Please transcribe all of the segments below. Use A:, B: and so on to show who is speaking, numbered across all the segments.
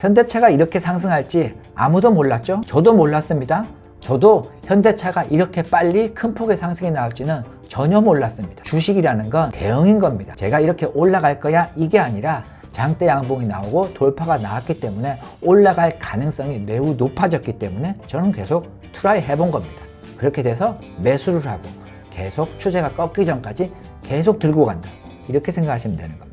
A: 현대차가 이렇게 상승할지 아무도 몰랐죠? 저도 몰랐습니다. 저도 현대차가 이렇게 빨리 큰 폭의 상승이 나올지는 전혀 몰랐습니다. 주식이라는 건 대응인 겁니다. 제가 이렇게 올라갈 거야 이게 아니라 장대 양봉이 나오고 돌파가 나왔기 때문에 올라갈 가능성이 매우 높아졌기 때문에 저는 계속 트라이 해본 겁니다. 그렇게 돼서 매수를 하고 계속 추세가 꺾기 전까지 계속 들고 간다, 이렇게 생각하시면 되는 겁니다.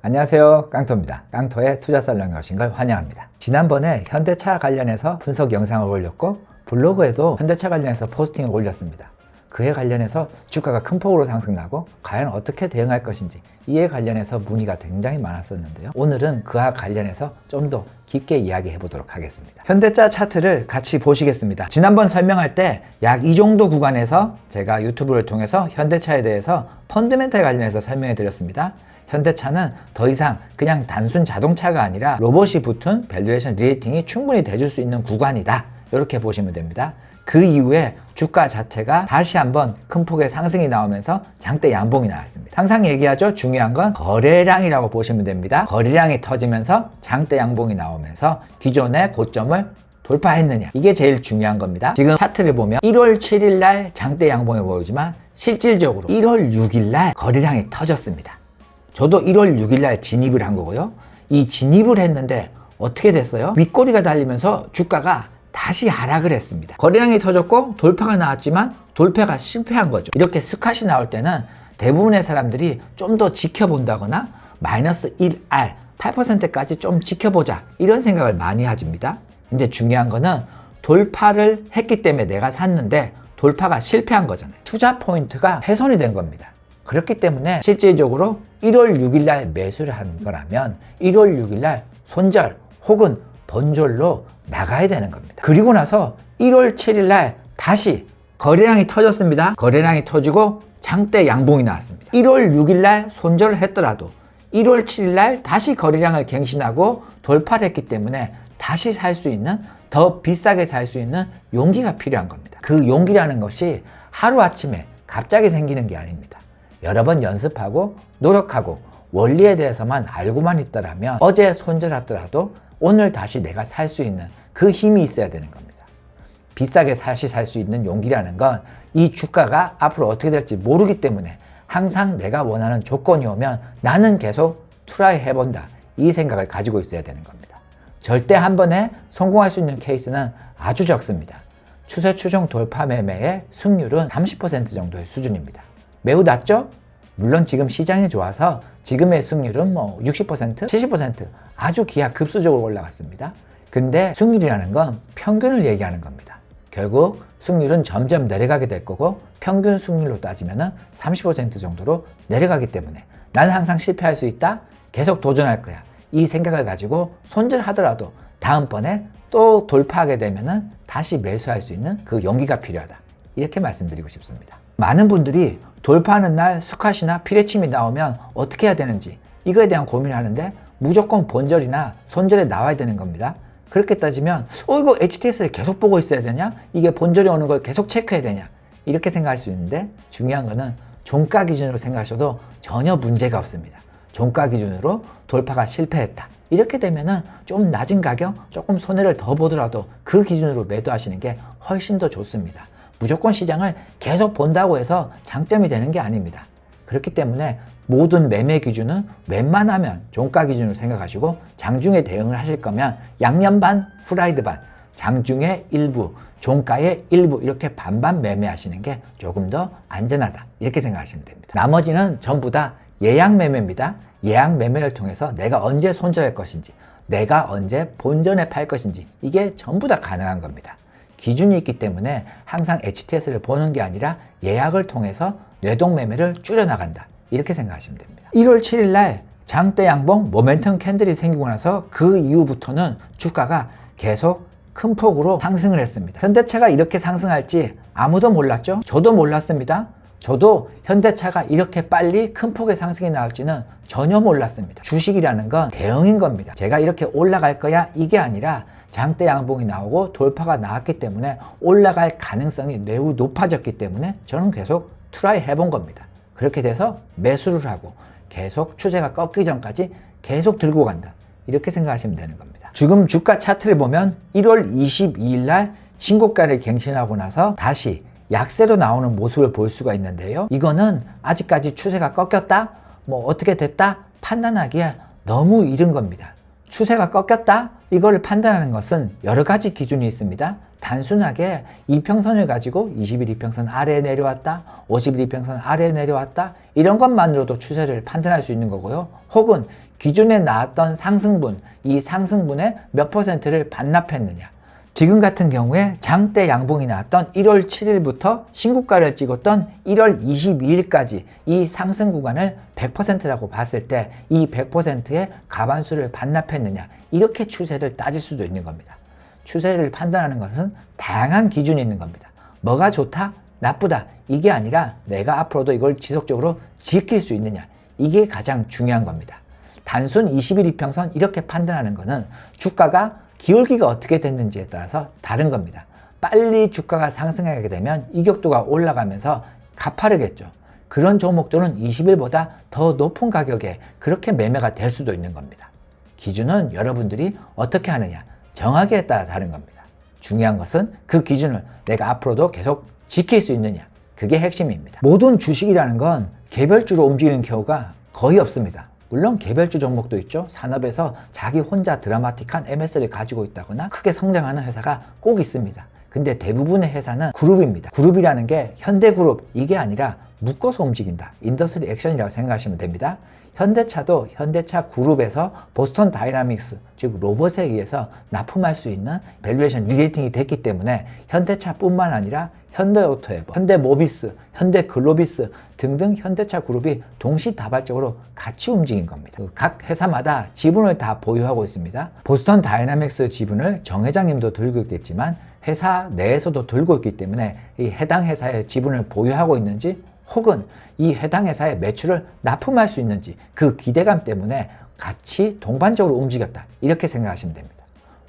A: 안녕하세요, 깡토입니다. 깡토의 투자살롱에 오신 걸 환영합니다. 지난번에 현대차 관련해서 분석 영상을 올렸고 블로그에도 현대차 관련해서 포스팅을 올렸습니다. 그에 관련해서 주가가 큰 폭으로 상승나고 과연 어떻게 대응할 것인지, 이에 관련해서 문의가 굉장히 많았었는데요. 오늘은 그와 관련해서 좀 더 깊게 이야기해 보도록 하겠습니다. 현대차 차트를 같이 보시겠습니다. 지난번 설명할 때 약 이 정도 구간에서 제가 유튜브를 통해서 현대차에 대해서 펀드멘탈 관련해서 설명해 드렸습니다. 현대차는 더 이상 그냥 단순 자동차가 아니라 로봇이 붙은 밸류에이션 리에이팅이 충분히 돼줄 수 있는 구간이다, 이렇게 보시면 됩니다. 그 이후에 주가 자체가 다시 한번 큰 폭의 상승이 나오면서 장대 양봉이 나왔습니다. 항상 얘기하죠. 중요한 건 거래량이라고 보시면 됩니다. 거래량이 터지면서 장대 양봉이 나오면서 기존의 고점을 돌파했느냐, 이게 제일 중요한 겁니다. 지금 차트를 보면 1월 7일 날 장대 양봉이 보이지만 실질적으로 1월 6일 날 거래량이 터졌습니다. 저도 1월 6일 날 진입을 한 거고요. 이 진입을 했는데 어떻게 됐어요? 윗꼬리가 달리면서 주가가 다시 하락을 했습니다. 거래량이 터졌고 돌파가 나왔지만 돌파가 실패한 거죠. 이렇게 스캇이 나올 때는 대부분의 사람들이 좀 더 지켜본다거나 마이너스 1R 8%까지 좀 지켜보자, 이런 생각을 많이 하십니다. 근데 중요한 거는 돌파를 했기 때문에 내가 샀는데 돌파가 실패한 거잖아요. 투자 포인트가 훼손이 된 겁니다. 그렇기 때문에 실질적으로 1월 6일 날 매수를 한 거라면 1월 6일 날 손절 혹은 본절로 나가야 되는 겁니다. 그리고 나서 1월 7일 날 다시 거래량이 터졌습니다. 거래량이 터지고 장대 양봉이 나왔습니다. 1월 6일 날 손절을 했더라도 1월 7일 날 다시 거래량을 갱신하고 돌파를 했기 때문에 다시 살 수 있는, 더 비싸게 살 수 있는 용기가 필요한 겁니다. 그 용기라는 것이 하루아침에 갑자기 생기는 게 아닙니다. 여러 번 연습하고 노력하고 원리에 대해서만 알고만 있더라면 어제 손절했더라도 오늘 다시 내가 살 수 있는 그 힘이 있어야 되는 겁니다. 비싸게 다시 살 수 있는 용기라는 건 이 주가가 앞으로 어떻게 될지 모르기 때문에 항상 내가 원하는 조건이 오면 나는 계속 트라이 해본다, 이 생각을 가지고 있어야 되는 겁니다. 절대 한 번에 성공할 수 있는 케이스는 아주 적습니다. 추세 추종 돌파 매매의 승률은 30% 정도의 수준입니다. 매우 낮죠? 물론 지금 시장이 좋아서 지금의 승률은 60%, 70% 아주 기하급수적으로 올라갔습니다. 근데 승률이라는 건 평균을 얘기하는 겁니다. 결국 승률은 점점 내려가게 될 거고 평균 승률로 따지면 30% 정도로 내려가기 때문에 나는 항상 실패할 수 있다, 계속 도전할 거야, 이 생각을 가지고 손절하더라도 다음번에 또 돌파하게 되면 다시 매수할 수 있는 그 용기가 필요하다, 이렇게 말씀드리고 싶습니다. 많은 분들이 돌파하는 날 스캇이나 피레침이 나오면 어떻게 해야 되는지, 이거에 대한 고민을 하는데 무조건 본절이나 손절에 나와야 되는 겁니다. 그렇게 따지면 이거 HTS를 계속 보고 있어야 되냐? 이게 본절이 오는 걸 계속 체크해야 되냐? 이렇게 생각할 수 있는데 중요한 거는 종가 기준으로 생각하셔도 전혀 문제가 없습니다. 종가 기준으로 돌파가 실패했다, 이렇게 되면은 좀 낮은 가격, 조금 손해를 더 보더라도 그 기준으로 매도하시는 게 훨씬 더 좋습니다. 무조건 시장을 계속 본다고 해서 장점이 되는 게 아닙니다. 그렇기 때문에 모든 매매 기준은 웬만하면 종가 기준으로 생각하시고 장중에 대응을 하실 거면 양념 반, 후라이드 반, 장중의 일부, 종가의 일부, 이렇게 반반 매매하시는 게 조금 더 안전하다, 이렇게 생각하시면 됩니다. 나머지는 전부 다 예약 매매입니다. 예약 매매를 통해서 내가 언제 손절할 것인지, 내가 언제 본전에 팔 것인지, 이게 전부 다 가능한 겁니다. 기준이 있기 때문에 항상 HTS를 보는 게 아니라 예약을 통해서 뇌동 매매를 줄여나간다, 이렇게 생각하시면 됩니다. 1월 7일 날 장대 양봉 모멘텀 캔들이 생기고 나서 그 이후부터는 주가가 계속 큰 폭으로 상승을 했습니다. 현대차가 이렇게 상승할지 아무도 몰랐죠? 저도 몰랐습니다. 저도 현대차가 이렇게 빨리 큰 폭의 상승이 나올지는 전혀 몰랐습니다. 주식이라는 건 대응인 겁니다. 제가 이렇게 올라갈 거야 이게 아니라 장대 양봉이 나오고 돌파가 나왔기 때문에 올라갈 가능성이 매우 높아졌기 때문에 저는 계속 트라이 해본 겁니다. 그렇게 돼서 매수를 하고 계속 추세가 꺾기 전까지 계속 들고 간다. 이렇게 생각하시면 되는 겁니다. 지금 주가 차트를 보면 1월 22일 날 신고가를 갱신하고 나서 다시 약세로 나오는 모습을 볼 수가 있는데요. 이거는 아직까지 추세가 꺾였다? 뭐 어떻게 됐다? 판단하기에 너무 이른 겁니다. 추세가 꺾였다? 이걸 판단하는 것은 여러 가지 기준이 있습니다. 단순하게 이평선을 가지고 20일 이평선 아래에 내려왔다, 50일 이평선 아래에 내려왔다, 이런 것만으로도 추세를 판단할 수 있는 거고요. 혹은 기존에 나왔던 상승분, 이 상승분의 몇 %를 반납했느냐. 지금 같은 경우에 장대 양봉이 나왔던 1월 7일부터 신고가를 찍었던 1월 22일까지 이 상승 구간을 100%라고 봤을 때 이 100%의 가반수를 반납했느냐, 이렇게 추세를 따질 수도 있는 겁니다. 추세를 판단하는 것은 다양한 기준이 있는 겁니다. 뭐가 좋다? 나쁘다? 이게 아니라 내가 앞으로도 이걸 지속적으로 지킬 수 있느냐, 이게 가장 중요한 겁니다. 단순 20일 이평선 이렇게 판단하는 것은 주가가 기울기가 어떻게 됐는지에 따라서 다른 겁니다. 빨리 주가가 상승하게 되면 이격도가 올라가면서 가파르겠죠. 그런 종목들은 20일보다 더 높은 가격에 그렇게 매매가 될 수도 있는 겁니다. 기준은 여러분들이 어떻게 하느냐, 정하기에 따라 다른 겁니다. 중요한 것은 그 기준을 내가 앞으로도 계속 지킬 수 있느냐, 그게 핵심입니다. 모든 주식이라는 건 개별주로 움직이는 경우가 거의 없습니다. 물론 개별주 종목도 있죠. 산업에서 자기 혼자 드라마틱한 MS를 가지고 있다거나 크게 성장하는 회사가 꼭 있습니다. 근데 대부분의 회사는 그룹입니다. 그룹이라는 게 현대그룹, 이게 아니라 묶어서 움직인다. 인더스트리 액션이라고 생각하시면 됩니다. 현대차도 현대차 그룹에서 보스턴 다이나믹스, 즉 로봇에 의해서 납품할 수 있는 밸류에이션 리레이팅이 됐기 때문에 현대차뿐만 아니라 현대오토에버, 현대모비스, 현대글로비스 등등 현대차 그룹이 동시다발적으로 같이 움직인 겁니다. 각 회사마다 지분을 다 보유하고 있습니다. 보스턴 다이나믹스 지분을 정 회장님도 들고 있겠지만 회사 내에서도 들고 있기 때문에 이 해당 회사의 지분을 보유하고 있는지, 혹은 이 해당 회사의 매출을 납품할 수 있는지, 그 기대감 때문에 같이 동반적으로 움직였다, 이렇게 생각하시면 됩니다.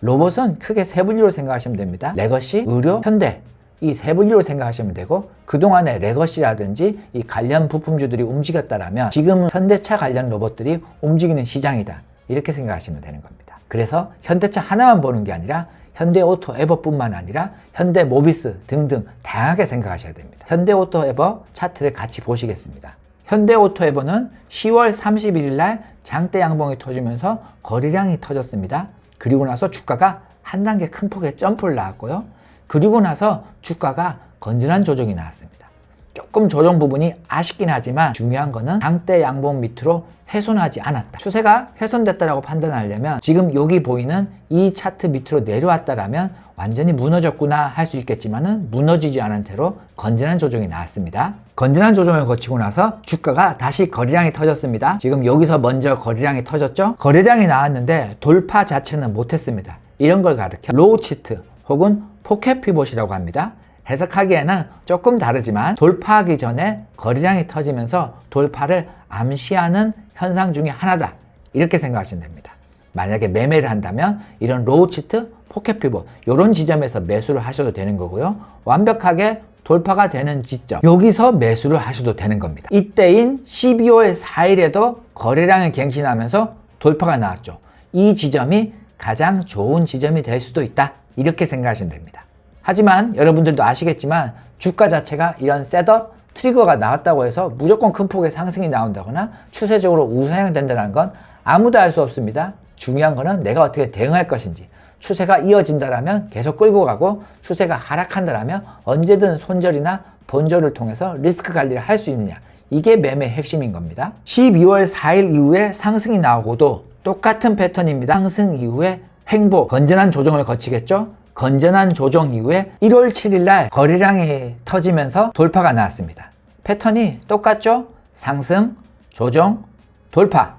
A: 로봇은 크게 세 분류로 생각하시면 됩니다. 레거시, 의료, 현대, 이 세 분류로 생각하시면 되고, 그동안의 레거시라든지 이 관련 부품주들이 움직였다라면 지금은 현대차 관련 로봇들이 움직이는 시장이다, 이렇게 생각하시면 되는 겁니다. 그래서 현대차 하나만 보는 게 아니라 현대오토에버뿐만 아니라 현대모비스 등등 다양하게 생각하셔야 됩니다. 현대오토에버 차트를 같이 보시겠습니다. 현대오토에버는 10월 31일 날 장대 양봉이 터지면서 거래량이 터졌습니다. 그리고 나서 주가가 한 단계 큰 폭의 점프를 나왔고요. 그리고 나서 주가가 건전한 조정이 나왔습니다. 조금 조정 부분이 아쉽긴 하지만 중요한 거는 장대 양봉 밑으로 훼손하지 않았다. 추세가 훼손됐다라고 판단하려면 지금 여기 보이는 이 차트 밑으로 내려왔다라면 완전히 무너졌구나 할 수 있겠지만은 무너지지 않은 채로 건전한 조정이 나왔습니다. 건전한 조정을 거치고 나서 주가가 다시 거래량이 터졌습니다. 지금 여기서 먼저 거래량이 터졌죠? 거래량이 나왔는데 돌파 자체는 못했습니다. 이런 걸 가리켜 로우 치트 혹은 포켓 피봇이라고 합니다. 해석하기에는 조금 다르지만 돌파하기 전에 거래량이 터지면서 돌파를 암시하는 현상 중에 하나다, 이렇게 생각하시면 됩니다. 만약에 매매를 한다면 이런 로우 치트, 포켓 피봇 이런 지점에서 매수를 하셔도 되는 거고요. 완벽하게 돌파가 되는 지점, 여기서 매수를 하셔도 되는 겁니다. 이때인 12월 4일에도 거래량을 갱신하면서 돌파가 나왔죠. 이 지점이 가장 좋은 지점이 될 수도 있다, 이렇게 생각하시면 됩니다. 하지만 여러분들도 아시겠지만 주가 자체가 이런 셋업, 트리거가 나왔다고 해서 무조건 큰 폭의 상승이 나온다거나 추세적으로 우상향된다는 건 아무도 알 수 없습니다. 중요한 거는 내가 어떻게 대응할 것인지, 추세가 이어진다라면 계속 끌고 가고, 추세가 하락한다라면 언제든 손절이나 본절을 통해서 리스크 관리를 할 수 있느냐, 이게 매매의 핵심인 겁니다. 12월 4일 이후에 상승이 나오고도 똑같은 패턴입니다. 상승 이후에 횡보, 건전한 조정을 거치겠죠? 건전한 조정 이후에 1월 7일 날 거래량이 터지면서 돌파가 나왔습니다. 패턴이 똑같죠? 상승, 조정, 돌파.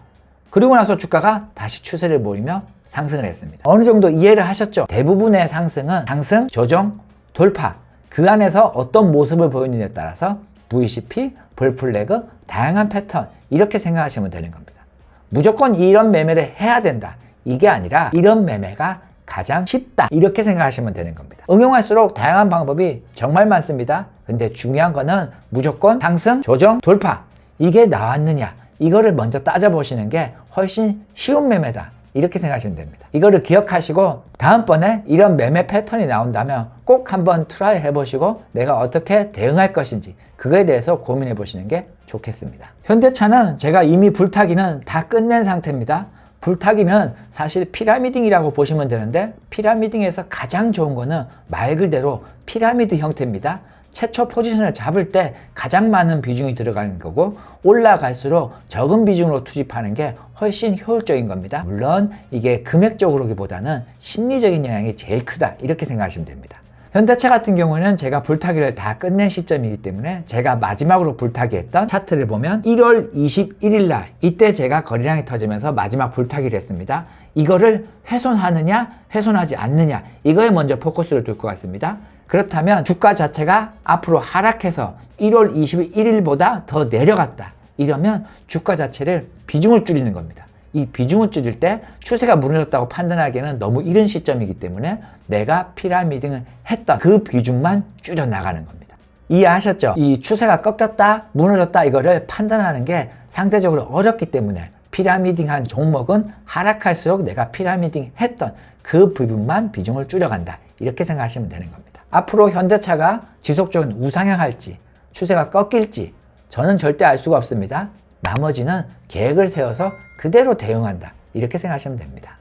A: 그리고 나서 주가가 다시 추세를 보이며 상승을 했습니다. 어느 정도 이해를 하셨죠? 대부분의 상승은 상승, 조정, 돌파. 그 안에서 어떤 모습을 보이느냐에 따라서 VCP, 볼플래그, 다양한 패턴, 이렇게 생각하시면 되는 겁니다. 무조건 이런 매매를 해야 된다, 이게 아니라 이런 매매가 가장 쉽다, 이렇게 생각하시면 되는 겁니다. 응용할수록 다양한 방법이 정말 많습니다. 근데 중요한 거는 무조건 상승, 조정, 돌파, 이게 나왔느냐, 이거를 먼저 따져보시는 게 훨씬 쉬운 매매다, 이렇게 생각하시면 됩니다. 이거를 기억하시고 다음번에 이런 매매 패턴이 나온다면 꼭 한번 트라이 해보시고 내가 어떻게 대응할 것인지 그거에 대해서 고민해 보시는 게 좋겠습니다. 현대차는 제가 이미 불타기는 다 끝낸 상태입니다. 불타기는 사실 피라미딩이라고 보시면 되는데, 피라미딩에서 가장 좋은 거는 말 그대로 피라미드 형태입니다. 최초 포지션을 잡을 때 가장 많은 비중이 들어가는 거고, 올라갈수록 적은 비중으로 투입하는 게 훨씬 효율적인 겁니다. 물론 이게 금액적으로기보다는 심리적인 영향이 제일 크다, 이렇게 생각하시면 됩니다. 현대차 같은 경우는 제가 불타기를 다 끝낸 시점이기 때문에 제가 마지막으로 불타기 했던 차트를 보면 1월 21일 날, 이때 제가 거래량이 터지면서 마지막 불타기를 했습니다. 이거를 훼손하느냐 훼손하지 않느냐, 이거에 먼저 포커스를 둘 것 같습니다. 그렇다면 주가 자체가 앞으로 하락해서 1월 21일보다 더 내려갔다, 이러면 주가 자체를 비중을 줄이는 겁니다. 이 비중을 줄일 때 추세가 무너졌다고 판단하기에는 너무 이른 시점이기 때문에 내가 피라미딩을 했던 그 비중만 줄여 나가는 겁니다. 이해하셨죠? 이 추세가 꺾였다 무너졌다 이거를 판단하는 게 상대적으로 어렵기 때문에 피라미딩한 종목은 하락할수록 내가 피라미딩 했던 그 부분만 비중을 줄여간다, 이렇게 생각하시면 되는 겁니다. 앞으로 현대차가 지속적인 우상향할지 추세가 꺾일지 저는 절대 알 수가 없습니다. 나머지는 계획을 세워서 그대로 대응한다, 이렇게 생각하시면 됩니다.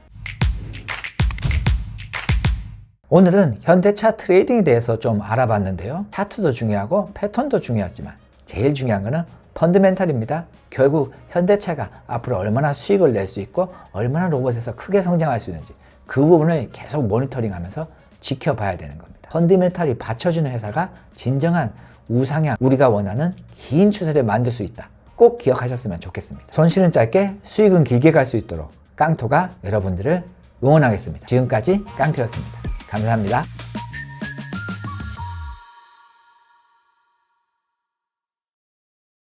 A: 오늘은 현대차 트레이딩에 대해서 좀 알아봤는데요. 차트도 중요하고 패턴도 중요하지만 제일 중요한 거는 펀더멘탈입니다. 결국 현대차가 앞으로 얼마나 수익을 낼 수 있고 얼마나 로봇에서 크게 성장할 수 있는지 그 부분을 계속 모니터링하면서 지켜봐야 되는 겁니다. 펀더멘탈이 받쳐주는 회사가 진정한 우상향, 우리가 원하는 긴 추세를 만들 수 있다, 꼭 기억하셨으면 좋겠습니다. 손실은 짧게 수익은 길게 갈 수 있도록 깡토가 여러분들을 응원하겠습니다. 지금까지 깡토였습니다. 감사합니다.